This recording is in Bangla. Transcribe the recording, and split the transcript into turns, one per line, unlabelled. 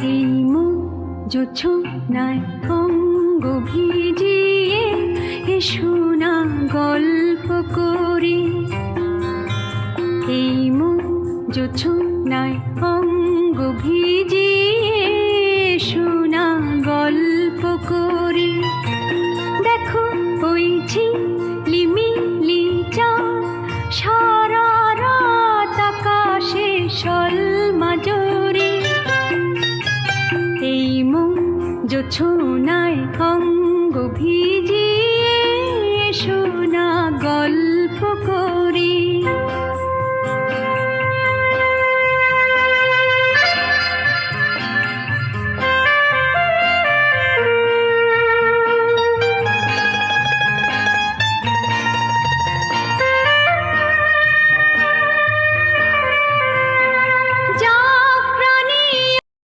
এই মন জোছনায় অঙ্গ ভিজিয়ে এসো না গল্প করি। এই মন জোছনায় অঙ্গ ভিজিয়ে এসো না গল্প করি। দেখো ওই ঝিলিমিলি চাঁদ সারা রাত আকাশে সলমাজরি। এই মন জোছনায় অঙ্গ ভিজিয়ে